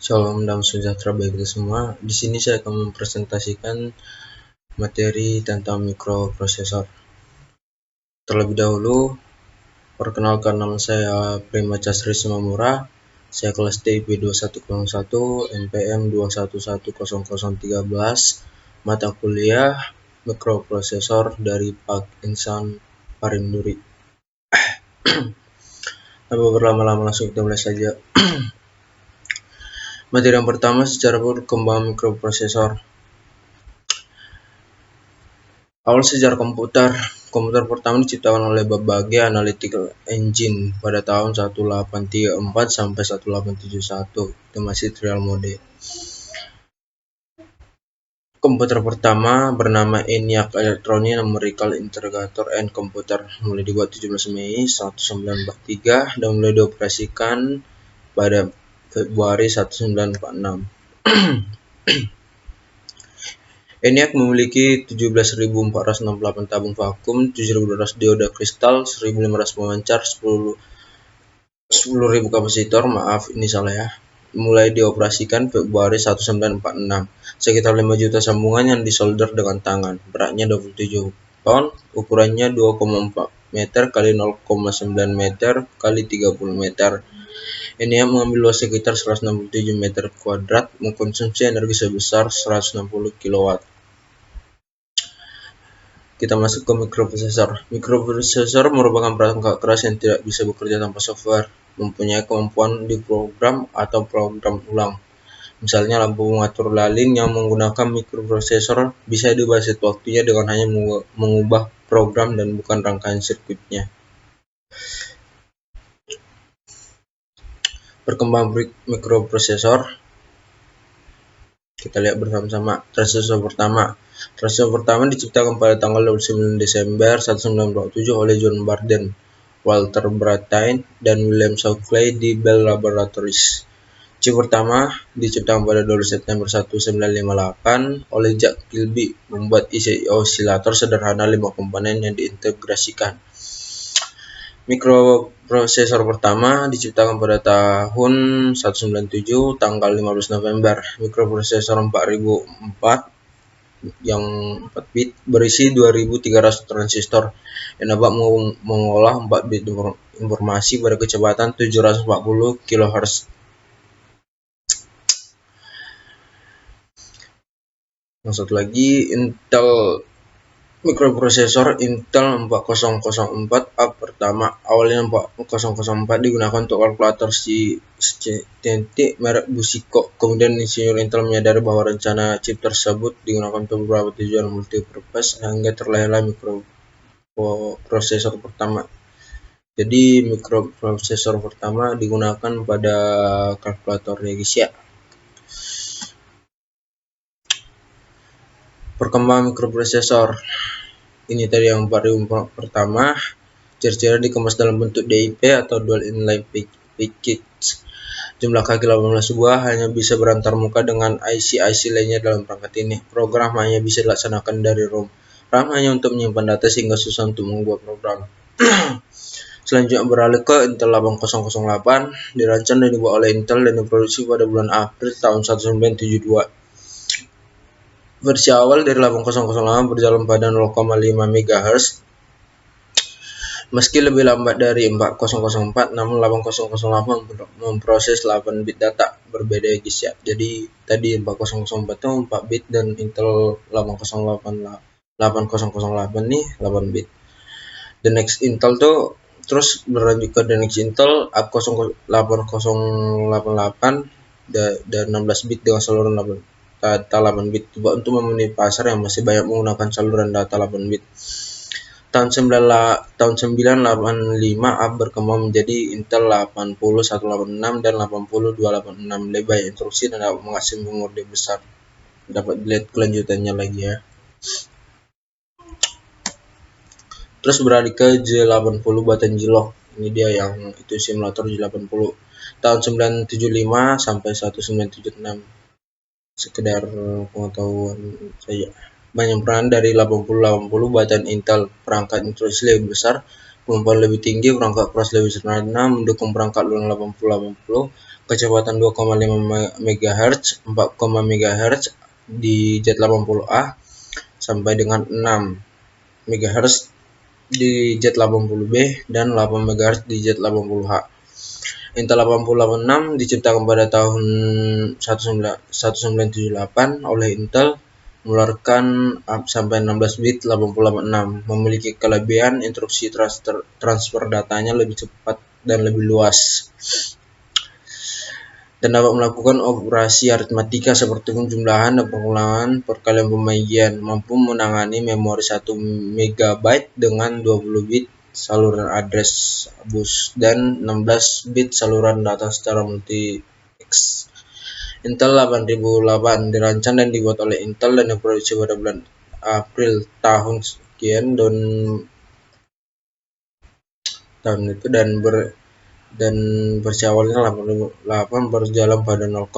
Shalom dan sejahtera bagi kita semua. Di sini saya akan mempresentasikan materi tentang mikroprosesor. Terlebih dahulu, perkenalkan, nama saya Prima Casri Simamura. Saya kelas TIP 2101 NPM 2110013, mata kuliah mikroprosesor dari Pak Insan Parinduri. Tanpa berlama-lama, langsung kita mulai saja. Materi yang pertama, secara perkembangan mikroprosesor. Awal sejarah komputer. Komputer pertama diciptakan oleh Babbage Analytical Engine pada tahun 1834 sampai 1871. Itu masih trial mode. Komputer pertama bernama ENIAC Electronic Numerical Interrogator and Computer, mulai dibuat 17 Mei 1943 dan mulai dioperasikan pada Februari 1946. ENIAC memiliki 17.468 tabung vakum, 7.200 dioda kristal, 1.500 pemancar, 10.000 kapasitor. Maaf, ini salah ya. Mulai dioperasikan Februari 1946. Sekitar 5 juta sambungan yang disolder dengan tangan. Beratnya 27 ton, ukurannya 2,4 meter kali 0,9 meter kali 30 meter. ENIAC mengambil luas sekitar 167 meter kuadrat, mengkonsumsi energi sebesar 160 kW. Kita masuk ke mikroprosesor. Mikroprosesor merupakan perangkat keras yang tidak bisa bekerja tanpa software, mempunyai kemampuan diprogram atau program ulang. Misalnya lampu mengatur lalin yang menggunakan mikroprosesor bisa diubah setiap waktunya dengan hanya mengubah program dan bukan rangkaian sirkuitnya. Perkembangan mikroprosesor. Kita lihat bersama-sama. Transistor pertama diciptakan pada tanggal 29 Desember 1947 oleh John Barden, Walter Brattain, dan William Shockley di Bell Laboratories. Chip pertama diciptakan pada 2 September 1958 oleh Jack Kilby, membuat isi osilator sederhana 5 komponen yang diintegrasikan. Mikroprosesor pertama diciptakan pada tahun 1997 tanggal 15 November. Mikroprosesor 4004 yang 4 bit berisi 2300 transistor yang dapat mengolah 4 bit informasi pada kecepatan 740 kHz. Yang satu lagi, Intel mikroprosesor Intel 4004 A pertama. Awalnya 4004 digunakan untuk kalkulator CCTNT merek Busiko. Kemudian insinyur Intel menyadari bahwa rencana chip tersebut digunakan untuk beberapa tujuan multipurpose hingga terlahirlah mikroprosesor pertama. Jadi mikroprosesor pertama digunakan pada kalkulator ya guys ya. Perkembangan mikroprosesor. Ini tadi yang pertama. Ciri-ciri dikemas dalam bentuk DIP atau Dual Inline Package. Jumlah kaki 18 buah, hanya bisa berantarmuka dengan IC-IC lainnya dalam perangkat ini. Program hanya bisa dilaksanakan dari ROM. RAM hanya untuk menyimpan data sehingga susah untuk mengubah program. Selanjutnya beralih ke Intel 8008, dirancang dan dibuat oleh Intel dan diproduksi pada bulan April tahun 1972. Versi awal dari 8008 berjalan pada 0,5 MHz. Meski lebih lambat dari 4004, namun 8008 memproses 8 bit data. Berbeda ya guys ya. Jadi tadi 4004 itu 4 bit dan Intel 8008 nih 8 bit. The next Intel tuh terus berlanjut ke The next Intel A8088 dan 16 bit dengan saluran data 8 bit untuk memenuhi pasar yang masih banyak menggunakan saluran data 8 bit. Tahun 1985 A berkembang menjadi Intel 80186 dan 80286. Lebih banyak instruksi dan dapat mengakses memori besar. Dapat dilihat kelanjutannya lagi ya. Terus beralih ke J80 Button J-Lock. Ini dia yang itu simulator J80 tahun 975 sampai 1976. Sekedar pengetahuan saja. Banyak peran dari 8080 buatan Intel, perangkat instruksi lebih besar, kemampuan lebih tinggi, perangkat keras lebih sederhana, mendukung perangkat lunak 8080, kecepatan 2,5 MHz, 4, MHz di Z80A sampai dengan 6 MHz di Z80B dan 8 MHz di Z80H. Intel 8086 diciptakan pada tahun 1978 oleh Intel, mengeluarkan sampai 16 bit 8086, memiliki kelebihan instruksi transfer datanya lebih cepat dan lebih luas, dan dapat melakukan operasi aritmatika seperti penjumlahan dan pengulangan perkalian pembagian, mampu menangani memori 1 MB dengan 20 bit saluran address bus dan 16 bit saluran data secara multi-x. Intel 8008 dirancang dan dibuat oleh Intel dan diproduksi pada bulan April tahun sekian itu dan versi awalnya 8008 berjalan pada 0,5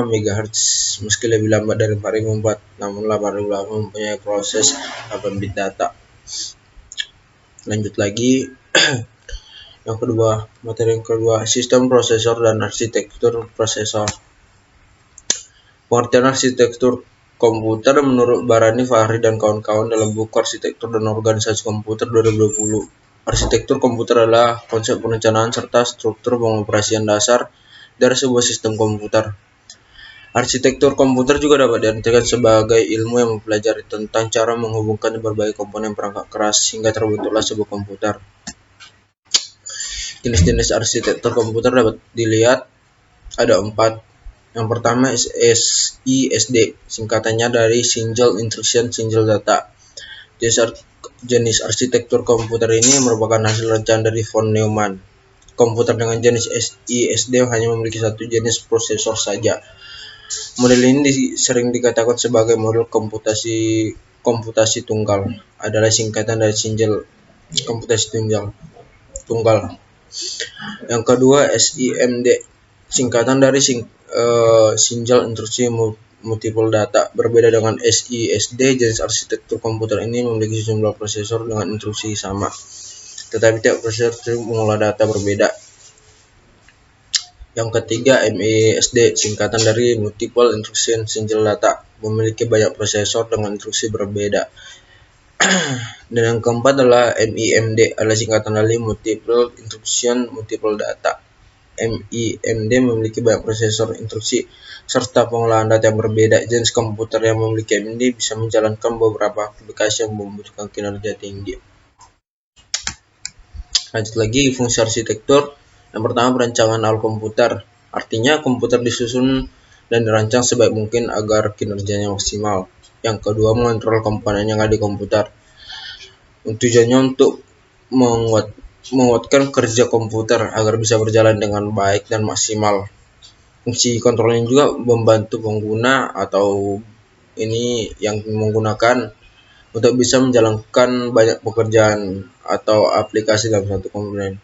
MHz meski lebih lambat dari 4004, namun 8008 mempunyai proses 8 bit data. Lanjut lagi. Materi yang kedua, sistem prosesor dan arsitektur prosesor. Pengertian arsitektur komputer menurut Barani Fahri dan kawan-kawan dalam buku Arsitektur dan Organisasi Komputer 2020. Arsitektur komputer adalah konsep perencanaan serta struktur pengoperasian dasar dari sebuah sistem komputer. Arsitektur komputer juga dapat diartikan sebagai ilmu yang mempelajari tentang cara menghubungkan berbagai komponen perangkat keras hingga terbentuklah sebuah komputer. Jenis-jenis arsitektur komputer dapat dilihat ada 4. Yang pertama SISD, singkatannya dari Single Instruction Single Data. Jenis arsitektur komputer ini merupakan hasil rencana dari von Neumann. Komputer dengan jenis SISD hanya memiliki satu jenis prosesor saja. Model ini sering dikatakan sebagai model komputasi tunggal, adalah singkatan dari single komputasi tunggal. Yang kedua SIMD, singkatan dari Single Instruction Multiple Data. Berbeda dengan SISD, jenis arsitektur komputer ini memiliki sejumlah prosesor dengan instruksi sama, tetapi tiap prosesor mengolah data berbeda. Yang ketiga MISD, singkatan dari Multiple Instruction Single Data, memiliki banyak prosesor dengan instruksi berbeda. Dan yang keempat adalah MIMD, adalah singkatan dari Multiple Instruction Multiple Data. MIMD memiliki banyak prosesor, instruksi, serta pengolahan data yang berbeda. Jenis komputer yang memiliki MIMD bisa menjalankan beberapa aplikasi yang membutuhkan kinerja tinggi. Lanjut lagi, fungsi arsitektur. Yang pertama, perancangan awal komputer. Artinya komputer disusun dan dirancang sebaik mungkin agar kinerjanya maksimal. Yang kedua, mengontrol komponen yang ada di komputer. Tujuannya untuk menguatkan kerja komputer agar bisa berjalan dengan baik dan maksimal. Fungsi kontrolnya juga membantu pengguna atau ini yang menggunakan untuk bisa menjalankan banyak pekerjaan atau aplikasi dalam satu komponen,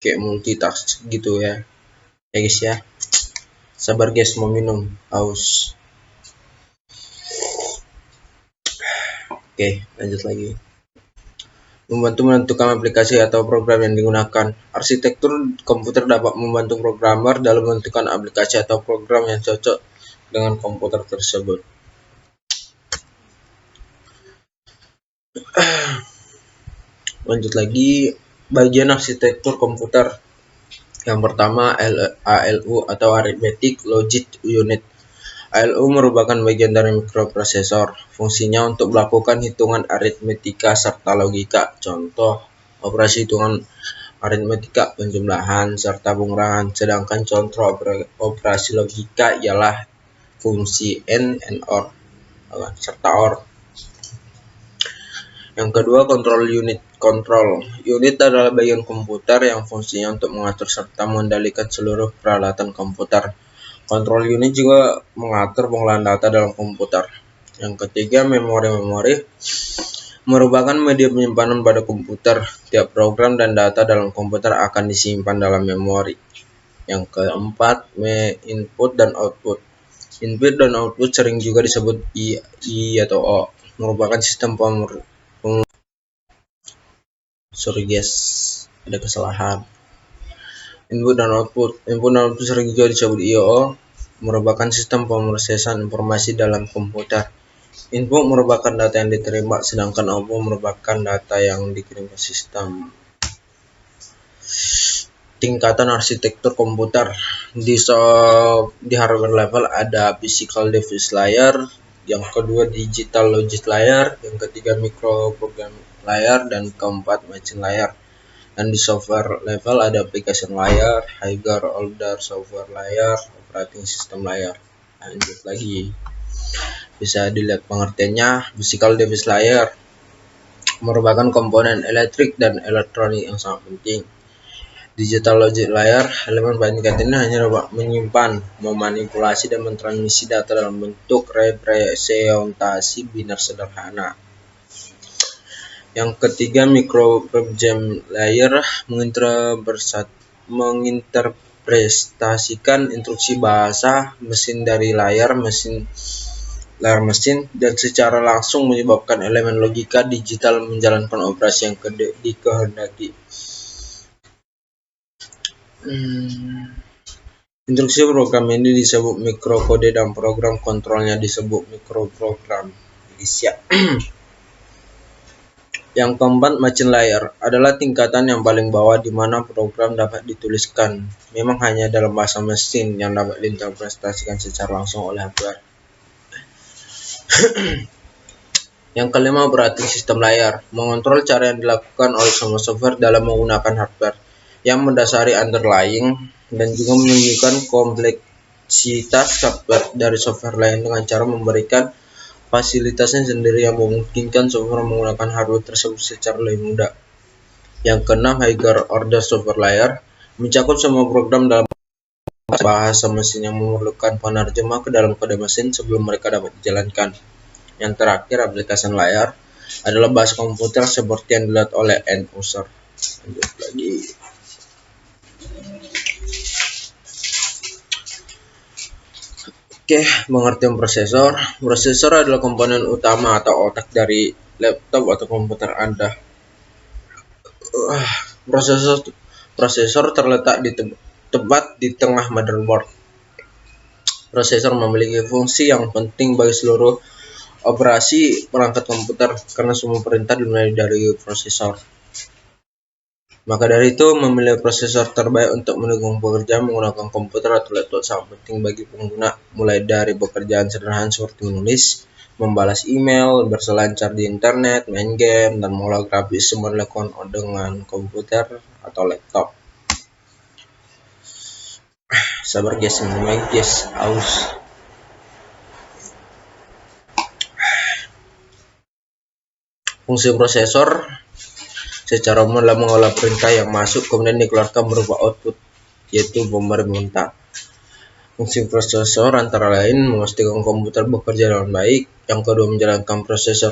kayak multitask gitu ya guys ya. Sabar guys, mau minum, haus. Oke, lanjut lagi. Membantu menentukan aplikasi atau program yang digunakan. Arsitektur komputer dapat membantu programmer dalam menentukan aplikasi atau program yang cocok dengan komputer tersebut. Lanjut lagi, bagian arsitektur komputer. Yang pertama ALU atau Arithmetic Logic Unit. ALU merupakan bagian dari mikroprosesor. Fungsinya untuk melakukan hitungan aritmetika serta logika. Contoh operasi hitungan aritmetika, penjumlahan serta pengurangan. Sedangkan contoh operasi logika ialah fungsi AND OR serta OR. Yang kedua, control unit. Control unit adalah bagian komputer yang fungsinya untuk mengatur serta mengendalikan seluruh peralatan komputer. Control unit juga mengatur pengolahan data dalam komputer. Yang ketiga, memori merupakan media penyimpanan pada komputer. Tiap program dan data dalam komputer akan disimpan dalam memori. Yang keempat, input dan output. Input dan output sering juga disebut I atau O, merupakan sistem Sorry guys, ada kesalahan. Input dan output sering juga disebut I/O, merupakan sistem pemrosesan informasi dalam komputer. Input merupakan data yang diterima, sedangkan output merupakan data yang dikirim ke sistem. Tingkatan arsitektur komputer di hardware level ada physical device layer, yang kedua digital logic layer, yang ketiga microprogramming layer, dan keempat machine layer. Dan di software level ada application layer, higher order software layer, operating system layer. Lanjut lagi, bisa dilihat pengertiannya. Physical device layer merupakan komponen elektrik dan elektronik yang sangat penting. Digital logic layer, elemen pentingnya ini hanya dapat menyimpan, memanipulasi, dan mentransmisi data dalam bentuk representasi biner sederhana. Yang ketiga, microprogramming layer menginterpretasikan instruksi bahasa mesin dari layar mesin dan secara langsung menyebabkan elemen logika digital menjalankan operasi yang dikehendaki. Instruksi program ini disebut mikrokode dan program kontrolnya disebut mikroprogram. Yang keempat, machine layer adalah tingkatan yang paling bawah di mana program dapat dituliskan. Memang hanya dalam bahasa mesin yang dapat diinterpretasikan secara langsung oleh hardware. Yang kelima, operating system layer mengontrol cara yang dilakukan oleh semua software dalam menggunakan hardware, yang mendasari underlying dan juga menunjukkan kompleksitas hardware dari software lain dengan cara memberikan fasilitasnya sendiri yang memungkinkan software menggunakan hardware tersebut secara lebih mudah. Yang keenam, higher order software layer mencakup semua program dalam bahasa mesin yang memerlukan penerjemah ke dalam kode mesin sebelum mereka dapat dijalankan. Yang terakhir, application layer adalah bahasa komputer seperti yang dilihat oleh end user. Lanjut lagi. Oke, pengertian prosesor. Prosesor adalah komponen utama atau otak dari laptop atau komputer Anda. Prosesor terletak tepat di tengah motherboard. Prosesor memiliki fungsi yang penting bagi seluruh operasi perangkat komputer karena semua perintah dimulai dari prosesor. Maka dari itu, memilih prosesor terbaik untuk mendukung pekerjaan menggunakan komputer atau laptop sangat penting bagi pengguna, mulai dari pekerjaan sederhana seperti menulis, membalas email, berselancar di internet, main game, dan mengolah grafis semua dilakukan dengan komputer atau laptop. Sabar guys, aus. Fungsi prosesor secara umum adalah mengolah perintah yang masuk kemudian dikeluarkan berupa output, yaitu pemerintah. Fungsi prosesor antara lain memastikan komputer bekerja dengan baik, yang kedua menjalankan proses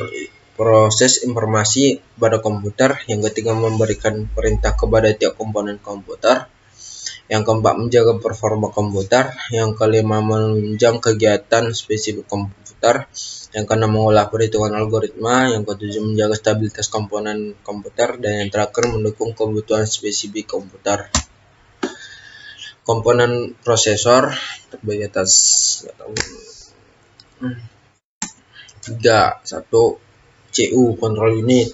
informasi pada komputer, yang ketiga memberikan perintah kepada tiap komponen komputer, yang keempat menjaga performa komputer, yang kelima menunjang kegiatan spesifik komputer, yang keenam mengolah perhitungan algoritma, yang ketujuh menjaga stabilitas komponen komputer, dan yang terakhir mendukung kebutuhan spesifik komputer. Komponen prosesor terbagi atas 1. CU control unit,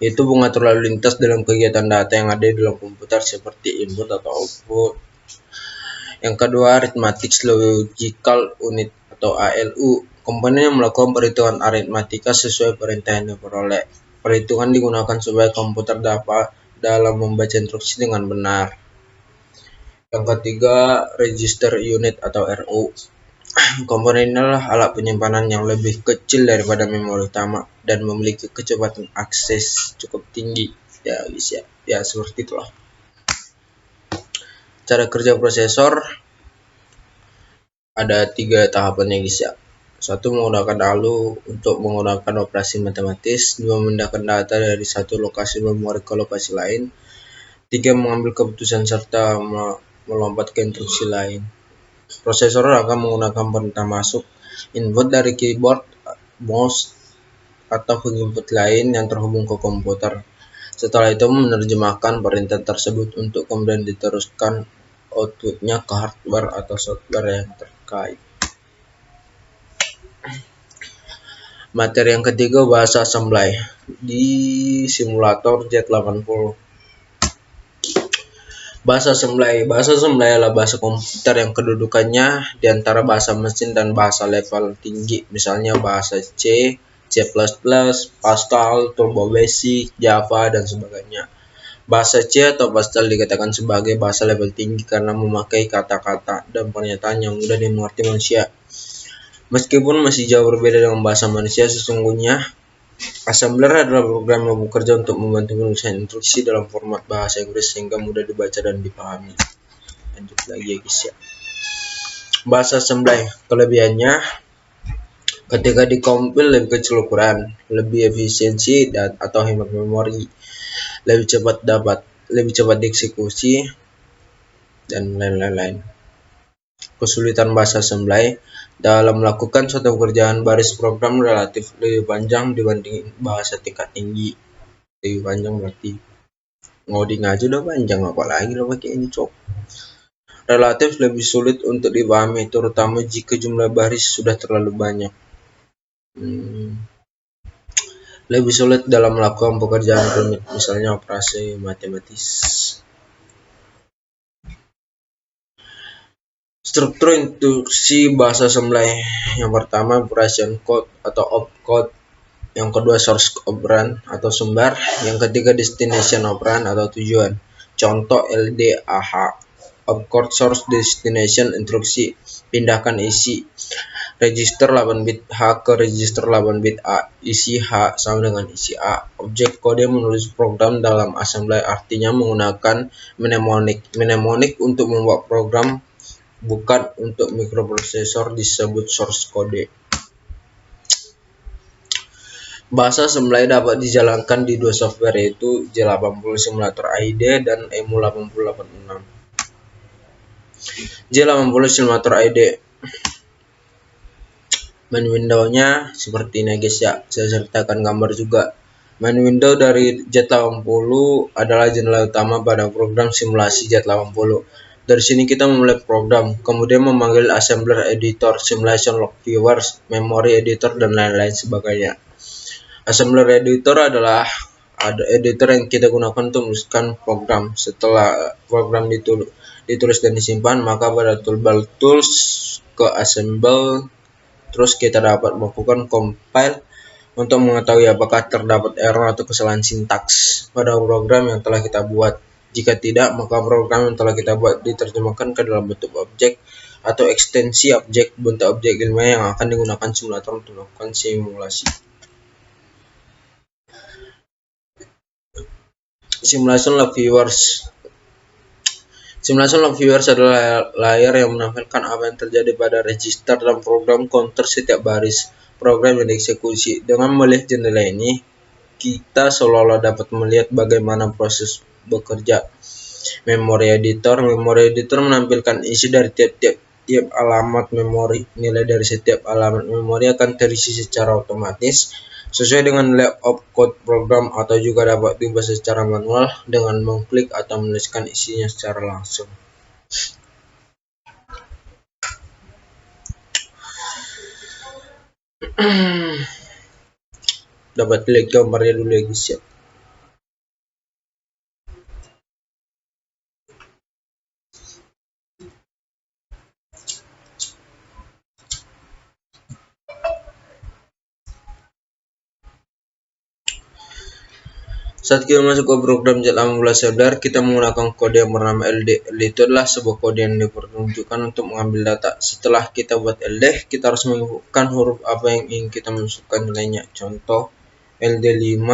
yaitu mengatur lalu lintas dalam kegiatan data yang ada di dalam komputer seperti input atau output. Yang kedua, arithmetic logical unit atau ALU, komponen yang melakukan perhitungan aritmatika sesuai perintah yang diperoleh. Perhitungan digunakan supaya komputer dapat dalam membaca instruksi dengan benar. Yang ketiga, register unit atau RU. Komponen ini adalah alat penyimpanan yang lebih kecil daripada memori utama dan memiliki kecepatan akses cukup tinggi. Ya seperti itulah. Cara kerja prosesor ada 3 tahapannya guys ya. 1. Menggunakan ALU untuk menggunakan operasi matematis. 2. Memindahkan data dari satu lokasi memori ke lokasi lain. 3. Mengambil keputusan serta melompat ke instruksi lain. Prosesor akan menggunakan perintah masuk, input dari keyboard, mouse, atau input lain yang terhubung ke komputer. Setelah itu menerjemahkan perintah tersebut untuk kemudian diteruskan outputnya ke hardware atau software yang terkait. Materi yang ketiga, bahasa assembly di simulator Z80. Bahasa assembly adalah bahasa komputer yang kedudukannya di antara bahasa mesin dan bahasa level tinggi, misalnya bahasa C, C++, Pascal, Turbo Basic, Java, dan sebagainya. Bahasa C atau Pascal dikatakan sebagai bahasa level tinggi karena memakai kata-kata dan pernyataan yang mudah dimengerti manusia. Meskipun masih jauh berbeda dengan bahasa manusia, sesungguhnya assembler adalah program yang bekerja untuk membantu menuliskan instruksi dalam format bahasa Inggris sehingga mudah dibaca dan dipahami. Lanjut lagi ya guys ya. Bahasa assembly, kelebihannya ketika dikompil lebih kecil ukuran, lebih efisiensi atau hemat memori, lebih cepat dieksekusi, dan lain-lain. Kesulitan bahasa assembly dalam melakukan suatu pekerjaan, baris program relatif lebih panjang dibanding bahasa tingkat tinggi. Lebih panjang berarti ngoding aja udah panjang, apalagi lo pakai ini cok. Relatif lebih sulit untuk dipahami, terutama jika jumlah baris sudah terlalu banyak. Lebih sulit dalam melakukan pekerjaan rumit, misalnya operasi matematis. Struktur instruksi bahasa assembly. Yang pertama, operation code atau opcode. Yang kedua, source operand atau sumber. Yang ketiga, destination operand atau tujuan. Contoh LDAH. Opcode source destination instruksi. Pindahkan isi register 8 bit H ke register 8 bit A. Isi H sama dengan isi A. Objek kode menulis program dalam assembly, artinya menggunakan mnemonic. Mnemonic untuk membuat program, bukan untuk mikroprosesor, disebut source code. Bahasa assembly dapat dijalankan di dua software, yaitu J80 Simulator ID dan EMU8086. J80 Simulator ID. Main window-nya seperti ini guys ya, saya sertakan gambar juga. Main window dari Z80 adalah jendela utama pada program simulasi Z80. Dari sini kita memulai program, kemudian memanggil assembler editor, simulation log viewers, memory editor, dan lain-lain sebagainya. Assembler editor adalah editor yang kita gunakan untuk menuliskan program. Setelah program ditulis dan disimpan, maka pada toolbar tools ke assemble, terus kita dapat melakukan compile untuk mengetahui apakah terdapat error atau kesalahan sintaks pada program yang telah kita buat. Jika tidak, maka program yang telah kita buat diterjemahkan ke dalam bentuk objek atau ekstensi objek, bentuk objek ilmiah yang akan digunakan simulator untuk melakukan simulasi. Simulation log viewers. Simulation log viewers adalah layar yang menampilkan apa yang terjadi pada register dalam program counter setiap baris program yang dieksekusi. Dengan melihat jendela ini, kita seolah-olah dapat melihat bagaimana proses bekerja. Memory editor menampilkan isi dari tiap alamat memori. Nilai dari setiap alamat memori akan terisi secara otomatis sesuai dengan layout code program, atau juga dapat diubah secara manual dengan mengklik atau menuliskan isinya secara langsung. Dapat lihat gambarnya dulu ya guys ya. Saat kita masuk ke program Z80 Assembler, kita menggunakan kode yang bernama LD. LD itu adalah sebuah kode yang diperuntukkan untuk mengambil data. Setelah kita buat LD, kita harus menginputkan huruf apa yang ingin kita masukkan nilainya. Contoh LD5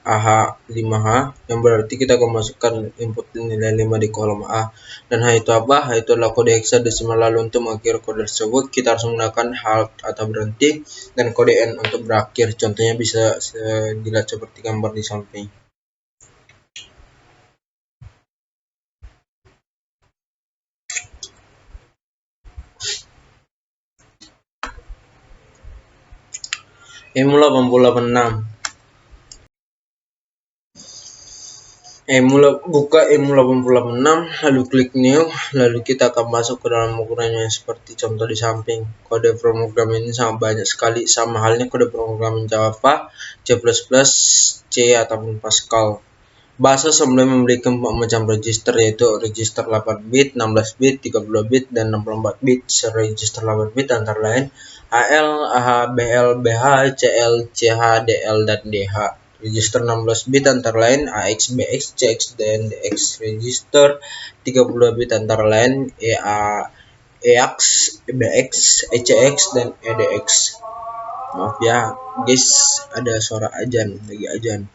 AH5H, yang berarti kita akan masukkan input nilai 5 di kolom A. Dan H itu apa? H itu adalah kode hexadesimal. Lalu untuk mengakhiri kode tersebut, kita harus menggunakan halt atau berhenti, dan kode N untuk berakhir. Contohnya bisa dilihat seperti gambar di samping. EMU8086. Buka emu86, lalu klik new, lalu kita akan masuk ke dalam ukurannya seperti contoh di samping. Kode program ini sangat banyak sekali, sama halnya kode program Java, C++, C ataupun Pascal. Bahasa sebelumnya memiliki 4 macam register, yaitu register 8 bit, 16 bit, 30 bit, dan 64 bit. Register 8 bit antara lain AL, AH, BL, BH, CL, CH, DL, dan DH. Register 16 bit antara lain AX, BX, CX, dan DX. Register 32 bit antara lain EA, EX, BX, ECX, dan EDX. Maaf ya guys, ada suara ajan, lagi ajan.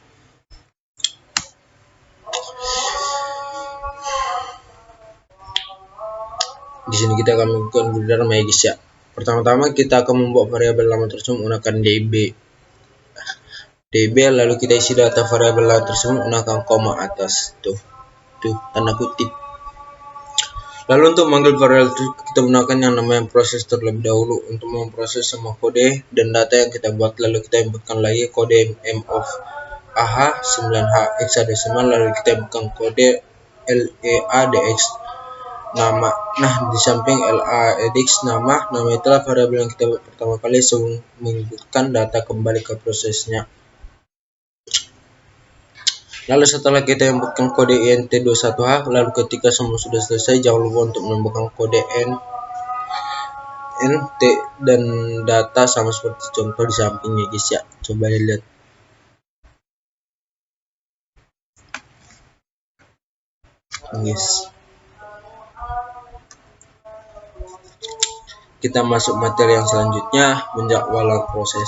Di sini kita akan melakukan builder ya guys ya. Pertama-tama kita akan membuat variabel nama tersebut menggunakan db, lalu kita isi data variabel nama tersebut menggunakan koma atas, tuh tanda kutip. Lalu untuk memanggil variabel kita gunakan yang namanya proses terlebih dahulu untuk memproses semua kode dan data yang kita buat. Lalu kita inputkan lagi kode m of ah 9h hexadesimal, lalu kita inputkan kode leadx nama. Nah, di samping leadx nama itulah variabel yang kita buat pertama kali sebelum menginputkan data kembali ke prosesnya. Lalu setelah kita inputkan kode int21h, lalu ketika semua sudah selesai, jangan lupa untuk menambahkan kode nt dan data sama seperti contoh di sampingnya guys ya. Coba lihat. Guys, kita masuk materi yang selanjutnya, penjadwalan proses.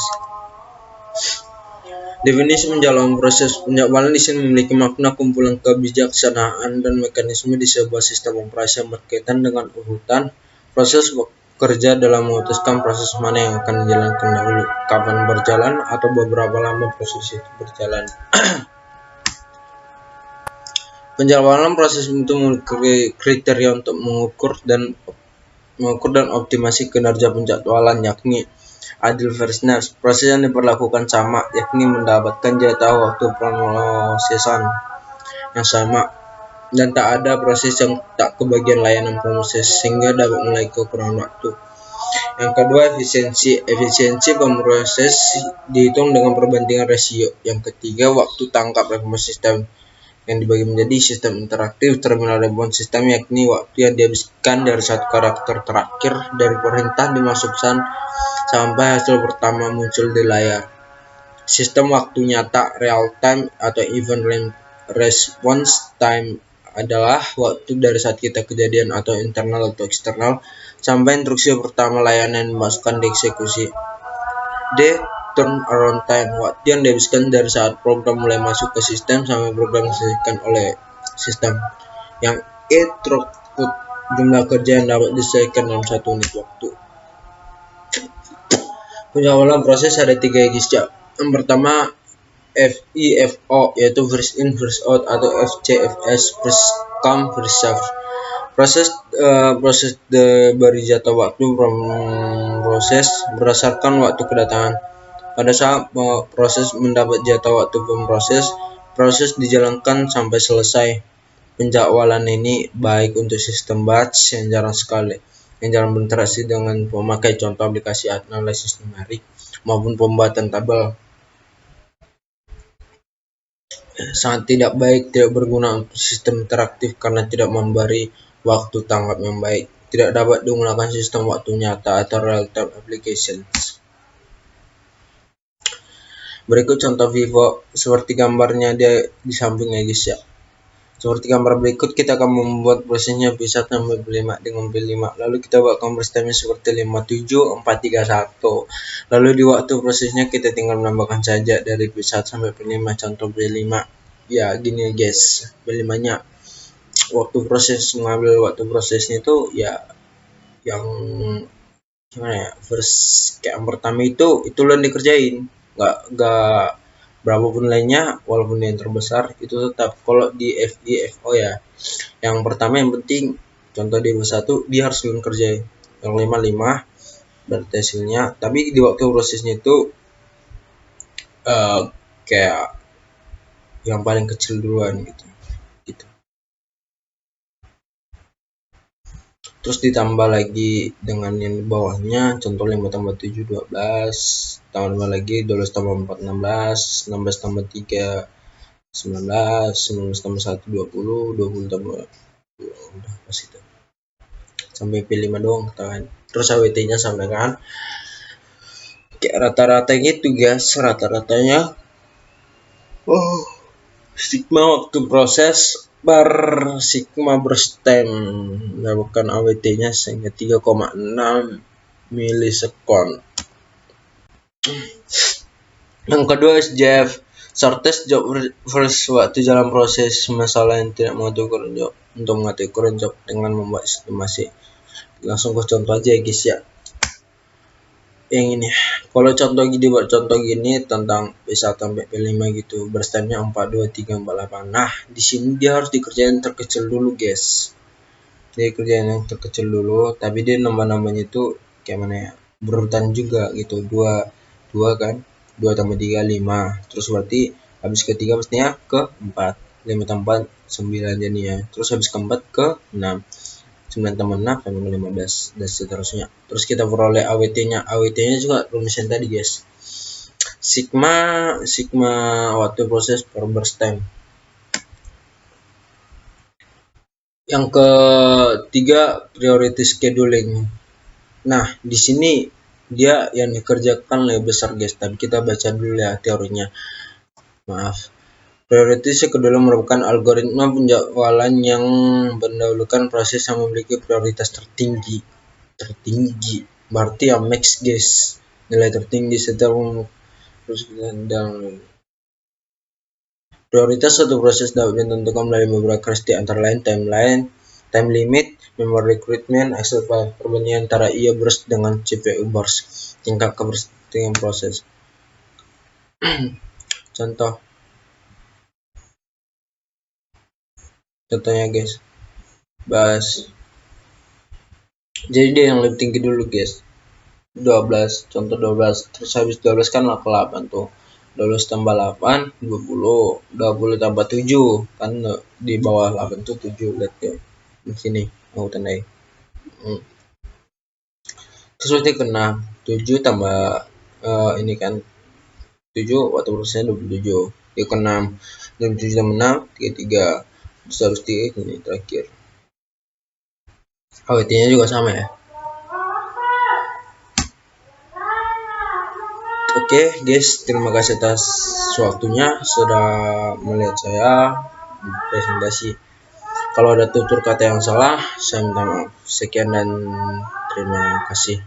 Definisi penjadwalan proses. Penjadwalan di sini memiliki makna kumpulan kebijaksanaan dan mekanisme di sebuah sistem operasi yang berkaitan dengan urutan proses kerja dalam memutuskan proses mana yang akan dijalankan dahulu, kapan berjalan, atau beberapa lama proses itu berjalan. Penjadwalan proses itu memiliki kriteria untuk mengukur dan optimasi kinerja penjadwalan, yakni adil fairness. Proses yang diperlakukan sama, yakni mendapatkan jatah waktu pemrosesan yang sama, dan tak ada proses yang tak kebagian layanan proses sehingga dapat mulai kekurangan waktu. Yang kedua, efisiensi pemroses dihitung dengan perbandingan rasio. Yang ketiga, waktu tangkap respons sistem yang dibagi menjadi sistem interaktif, terminal respons sistem, yakni waktu yang dihabiskan dari satu karakter terakhir dari perintah dimasukkan sampai hasil pertama muncul di layar. Sistem waktu nyata real time atau event response time adalah waktu dari saat kita kejadian atau internal atau eksternal sampai instruksi pertama layanan dimasukkan di eksekusi. D. Turnaround time, waktu yang dihabiskan dari saat program mulai masuk ke sistem sampai program diselesaikan oleh sistem. Yang E. Throughput, jumlah kerja yang dapat diselesaikan dalam 1 unit waktu. Penjadwalan proses ada 3 guys ya. Yang pertama FIFO, yaitu first in first out, atau FCFS, first come first serve. Proses diberi jatah waktu proses berdasarkan waktu kedatangan. Pada saat proses mendapat jatah waktu pemproses, proses dijalankan sampai selesai. Penjadwalan ini baik untuk sistem batch yang jarang berinteraksi dengan pemakai, contoh aplikasi analisis numerik maupun pembuatan tabel. Sangat tidak berguna untuk sistem interaktif karena tidak memberi waktu tanggap yang baik. Tidak dapat digunakan sistem waktu nyata atau real-time applications. Berikut contoh Vivo seperti gambarnya di sampingnya guys ya. Seperti gambar berikut, kita akan membuat prosesnya P1 sampai P5 dengan P5. Lalu kita buat convert time seperti 57431. Lalu di waktu prosesnya kita tinggal menambahkan saja dari P1 sampai P5, contoh P5. Ya gini guys, P5-nya waktu mengambil prosesnya itu ya yang gimana ya, first kayak yang pertama itu yang dikerjain, nggak berapapun lainnya walaupun yang terbesar itu tetap. Kalau di FIFO ya, yang pertama yang penting contoh di P1 dia harus kerjain, yang 5 berarti hasilnya, tapi di waktu prosesnya itu kayak yang paling kecil duluan gitu. terus ditambah lagi dengan yang di bawahnya, contoh 5 tambah 7 12, tambah lagi 12 tambah 4 16, 16 tambah 3 19, 19 tambah 1 20, 20 tambah 2, udah pas itu sampai P5 doang kan. Terus AWT nya sama kan kayak rata-rata gitu guys, rata-ratanya sigma waktu proses per sigma berstem mendapatkan AWT nya sehingga 3,6 milisekon. Yang kedua SJF, shortest job first, waktu dalam proses masalah yang tidak mengetahui current job. Untuk mengetahui current job dengan membuat estimasi, langsung ke contoh aja guys ya. Yang ini, kalau contoh gini, buat contoh gini tentang P1 sampai P5 gitu, berstemnya 4 2 3 4 8. Nah, di sini dia harus dikerjain terkecil dulu guys. Dia kerjain yang terkecil dulu, tapi dia nambah-nambahnya itu kayak mana ya, berurutan juga gitu. 2 kan, 2 tambah 3 5, terus berarti habis ketiga pastinya ke 4, 5 tambah 9 jadinya, terus habis keempat ke 6, 9 tambah 6 sampai 15 dan seterusnya. Terus kita peroleh AWT nya juga rumusnya tadi guys, sigma waktu proses per berstem. Yang ketiga priority scheduling. Nah, di sini dia yang dikerjakan lebih besar guys, tapi kita baca dulu ya teorinya. Maaf. Priority scheduling merupakan algoritma penjadwalan yang mendahulukan proses yang memiliki prioritas tertinggi. Berarti yang max guys. Nilai tertinggi setelah dan prioritas suatu proses dapat ditentukan melalui beberapa karakteristik antara lain time limit, memory recruitment, access file, perbandingan antara IA burst dengan CPU burst, tingkat keberhasilan proses. Contohnya guys, bahas. Jadi dia yang lebih tinggi dulu guys, 12, contoh 12, terus habis 12 kan 8 tuh, 12 tambah 8 20, 20 tambah 7 kan di bawah 8 tuh 7, lihat ya di sini mau tandai. Terus berarti kena 7 tambah ini kan 7 waktu prosesnya 27, dia ke 6, 27 tambah 6 33, terus harus 3 ini terakhir. AWT nya juga sama ya. Oke guys, terima kasih atas waktunya sudah melihat saya presentasi. Kalau ada tutur kata yang salah, saya minta maaf. Sekian dan terima kasih.